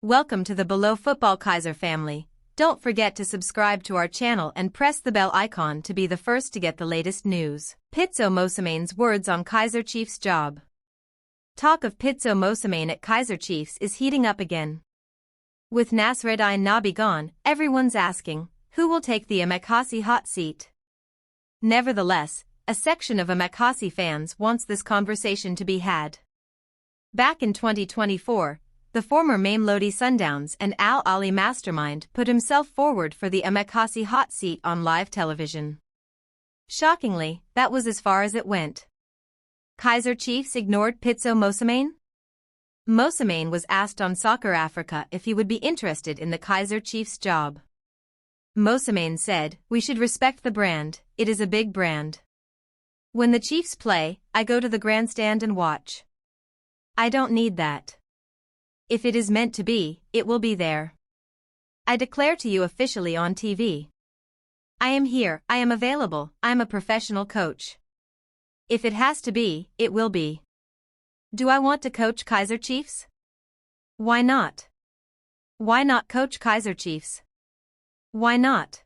Welcome to the Below Football Kaizer family. Don't forget to subscribe to our channel and press the bell icon to be the first to get the latest news. Pitso Mosimane's words on Kaizer Chiefs' job. Talk of Pitso Mosimane at Kaizer Chiefs is heating up again. With Nasreddine Nabi gone, everyone's asking, who will take the Amakasi hot seat? Nevertheless, a section of Amakasi fans wants this conversation to be had. Back in 2024, the former Mamelodi Sundowns and Al Ali mastermind put himself forward for the Amakasi hot seat on live television. Shockingly, that was as far as it went. Kaizer Chiefs ignored Pitso Mosimane? Mosimane was asked on Soccer Africa if he would be interested in the Kaizer Chiefs job. Mosimane said, "We should respect the brand, it is a big brand. When the Chiefs play, I go to the grandstand and watch. I don't need that. If it is meant to be, it will be there. I declare to you officially on TV. I am here, I am available, I am a professional coach. If it has to be, it will be. Do I want to coach Kaizer Chiefs? Why not? Why not coach Kaizer Chiefs? Why not?"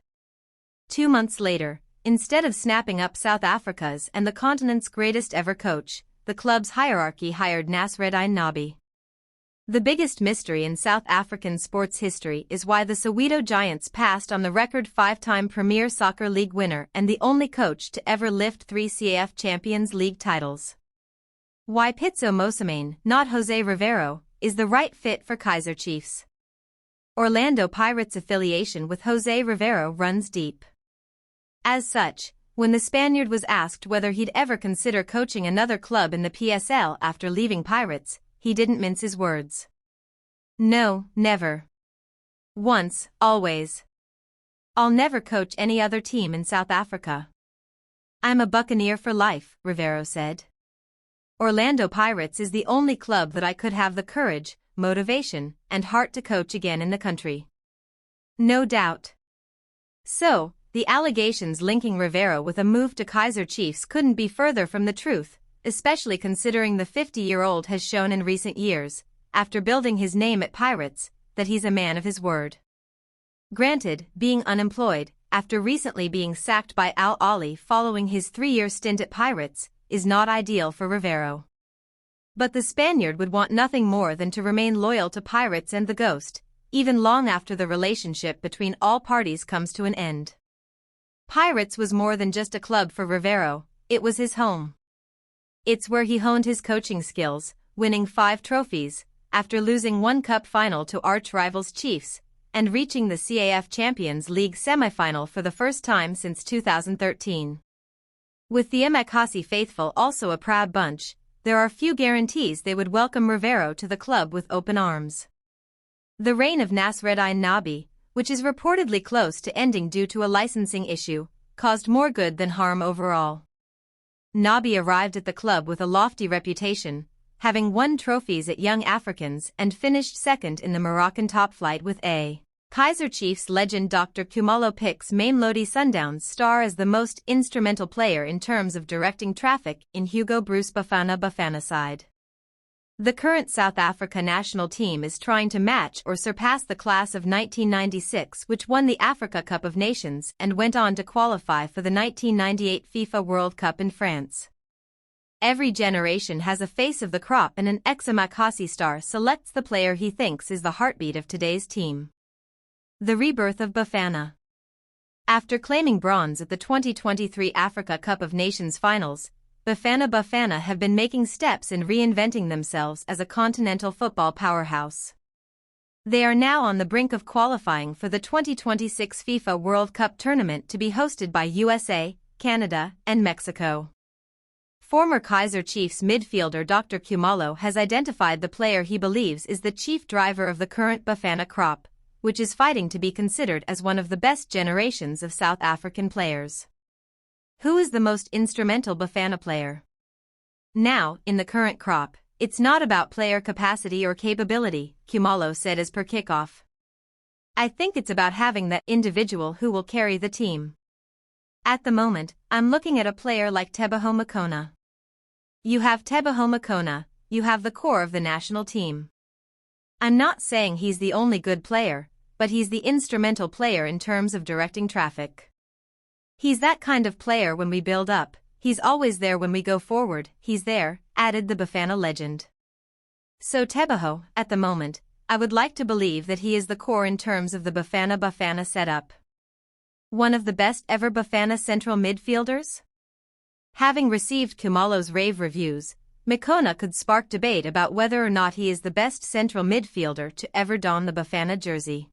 2 months later, instead of snapping up South Africa's and the continent's greatest ever coach, the club's hierarchy hired Nasreddine Nabi. The biggest mystery in South African sports history is why the Soweto Giants passed on the record 5-time Premier Soccer League winner and the only coach to ever lift 3 CAF Champions League titles. Why Pitso Mosimane, not Jose Riveiro, is the right fit for Kaizer Chiefs. Orlando Pirates' affiliation with Jose Riveiro runs deep. As such, when the Spaniard was asked whether he'd ever consider coaching another club in the PSL after leaving Pirates, he didn't mince his words. "No, never. Once, always. I'll never coach any other team in South Africa. I'm a Buccaneer for life," Riveiro said. "Orlando Pirates is the only club that I could have the courage, motivation, and heart to coach again in the country. No doubt." So, the allegations linking Riveiro with a move to Kaizer Chiefs couldn't be further from the truth, especially considering the 50-year-old has shown in recent years, after building his name at Pirates, that he's a man of his word. Granted, being unemployed, after recently being sacked by Al Ali following his 3-year stint at Pirates, is not ideal for Riveiro. But the Spaniard would want nothing more than to remain loyal to Pirates and the Ghost, even long after the relationship between all parties comes to an end. Pirates was more than just a club for Riveiro, it was his home. It's where he honed his coaching skills, winning 5 trophies, after losing 1 cup final to arch-rivals Chiefs, and reaching the CAF Champions League semi-final for the first time since 2013. With the Amakasi faithful also a proud bunch, there are few guarantees they would welcome Riveiro to the club with open arms. The reign of Nasreddine Nabi, which is reportedly close to ending due to a licensing issue, caused more good than harm overall. Nabi arrived at the club with a lofty reputation, having won trophies at Young Africans and finished second in the Moroccan top flight with a. Kaizer Chiefs legend Dr. Khumalo picks Mamelodi Sundowns star as the most instrumental player in terms of directing traffic in Hugo Broos Bafana side. The current South Africa national team is trying to match or surpass the class of 1996, which won the Africa Cup of Nations and went on to qualify for the 1998 FIFA World Cup in France. Every generation has a face of the crop, and an ex-Amakasi star selects the player he thinks is the heartbeat of today's team. The rebirth of Bafana. After claiming bronze at the 2023 Africa Cup of Nations finals, Bafana have been making steps in reinventing themselves as a continental football powerhouse. They are now on the brink of qualifying for the 2026 FIFA World Cup tournament to be hosted by USA, Canada, and Mexico. Former Kaizer Chiefs midfielder Dr. Khumalo has identified the player he believes is the chief driver of the current Bafana crop, which is fighting to be considered as one of the best generations of South African players. Who is the most instrumental Bafana player? Now, in the current crop, it's not about player capacity or capability, Khumalo said as per kickoff. I think it's about having that individual who will carry the team. At the moment, I'm looking at a player like Teboho Makona. You have Teboho Makona, you have the core of the national team. I'm not saying he's the only good player, but he's the instrumental player in terms of directing traffic. He's that kind of player when we build up, he's always there when we go forward, he's there, added the Bafana legend. So Tebaho, at the moment, I would like to believe that he is the core in terms of the Bafana setup. One of the best ever Bafana central midfielders? Having received Kumalo's rave reviews, Mikona could spark debate about whether or not he is the best central midfielder to ever don the Bafana jersey.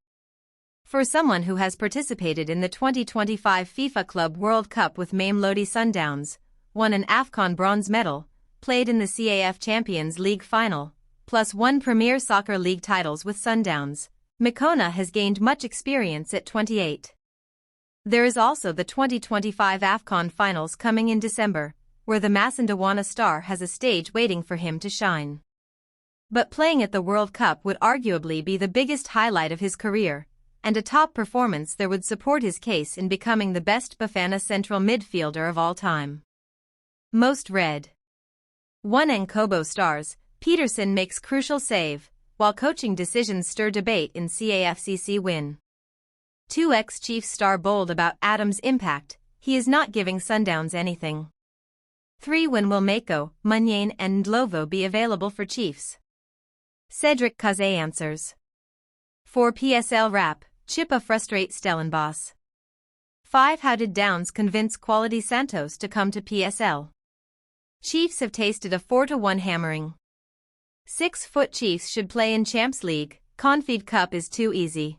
For someone who has participated in the 2025 FIFA Club World Cup with mamelodi Sundowns, won an AFCON bronze medal, played in the CAF Champions League final, plus won Premier Soccer League titles with Sundowns, Mikona has gained much experience at 28. There is also the 2025 AFCON finals coming in December, where the Masandawana star has a stage waiting for him to shine. But playing at the World Cup would arguably be the biggest highlight of his career, and a top performance there would support his case in becoming the best Bafana central midfielder of all time. Most read. 1 Nkobo stars, Peterson makes crucial save, while coaching decisions stir debate in CAFCC win. 2 ex-Chiefs star bold about Adams' impact, he is not giving Sundowns anything. 3 When will Mako, Munyane and Ndlovu be available for Chiefs? Cedric Kaze answers. 4 PSL wrap, Chippa frustrate Stellenbosch. 5 How did Downs convince Quality Santos to come to PSL? Chiefs have tasted a 4-1 hammering. 6 Foot Chiefs should play in Champs League, Confed Cup is too easy.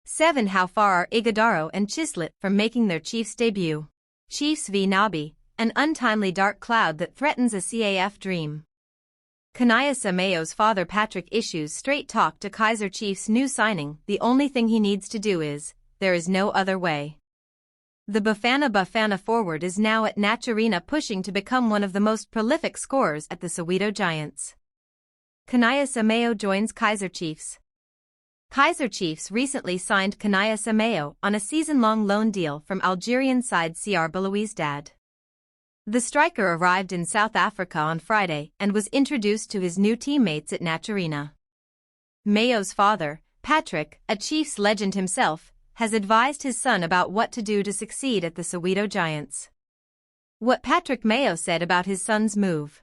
7 How far are Ighodaro and Chislett from making their Chiefs debut? Chiefs v Nabi, an untimely dark cloud that threatens a CAF dream. Kaizer Mayo's father Patrick issues straight talk to Kaizer Chiefs' new signing. The only thing he needs to do is, there is no other way. The Bafana forward is now at Naturina pushing to become one of the most prolific scorers at the Soweto Giants. Kaizer Mayo joins Kaizer Chiefs. Kaizer Chiefs recently signed Kaizer Mayo on a season-long loan deal from Algerian side CR Belouizdad. The striker arrived in South Africa on Friday and was introduced to his new teammates at Naturina. Mayo's father, Patrick, a Chiefs legend himself, has advised his son about what to do to succeed at the Soweto Giants. What Patrick Mayo said about his son's move.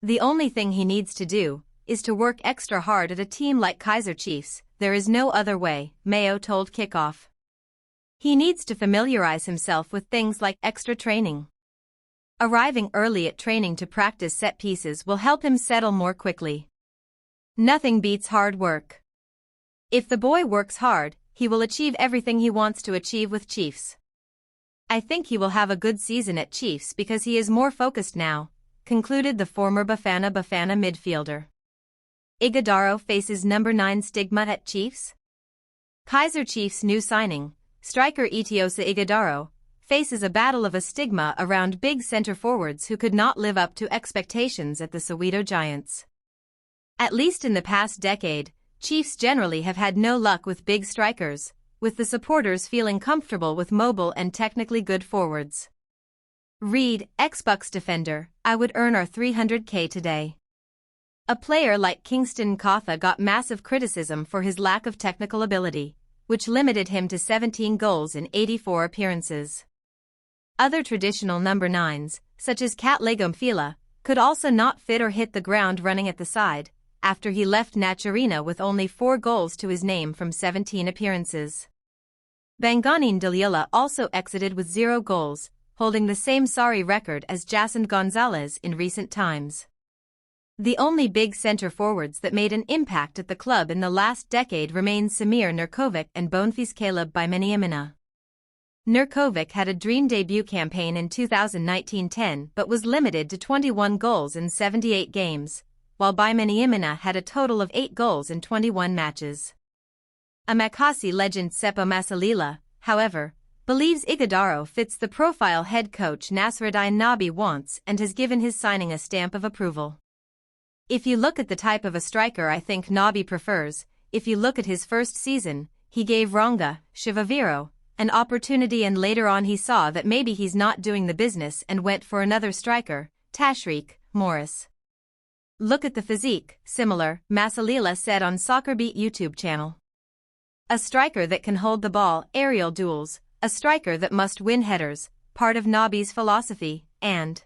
The only thing he needs to do is to work extra hard at a team like Kaizer Chiefs. There is no other way, Mayo told Kickoff. He needs to familiarize himself with things like extra training. Arriving early at training to practice set pieces will help him settle more quickly. Nothing beats hard work. If the boy works hard, he will achieve everything he wants to achieve with Chiefs. I think he will have a good season at Chiefs because he is more focused now, concluded the former Bafana midfielder. Ighodaro faces number 9 stigma at Chiefs? Kaizer Chiefs' new signing, striker Itiosa Ighodaro, faces a battle of a stigma around big center forwards who could not live up to expectations at the Soweto Giants. At least in the past decade, Chiefs generally have had no luck with big strikers, with the supporters feeling comfortable with mobile and technically good forwards. Reed, ex-Bucks defender, I would earn our 300k today. A player like Kingston Kotha got massive criticism for his lack of technical ability, which limited him to 17 goals in 84 appearances. Other traditional number 9s, such as Kat Legomfila, could also not fit or hit the ground running at the side, after he left Naturina with only 4 goals to his name from 17 appearances. Banganin Dalila also exited with 0 goals, holding the same sorry record as Jason Gonzalez in recent times. The only big center forwards that made an impact at the club in the last decade remain Samir Nurkovic and Bonfils Caleb Baimaniamina. Nurkovic had a dream debut campaign in 2019-10 but was limited to 21 goals in 78 games, while Baimaniamina had a total of 8 goals in 21 matches. Amakasi legend Seppo Masalila, however, believes Ighodaro fits the profile head coach Nasruddin Nabi wants and has given his signing a stamp of approval. If you look at the type of a striker I think Nabi prefers, if you look at his first season, he gave Ronga, Shivaviro, an opportunity and later on he saw that maybe he's not doing the business and went for another striker, Tashreeq Morris. Look at the physique, similar, Masalila said on SoccerBeat YouTube channel. A striker that can hold the ball, aerial duels, a striker that must win headers, part of Nabi's philosophy, and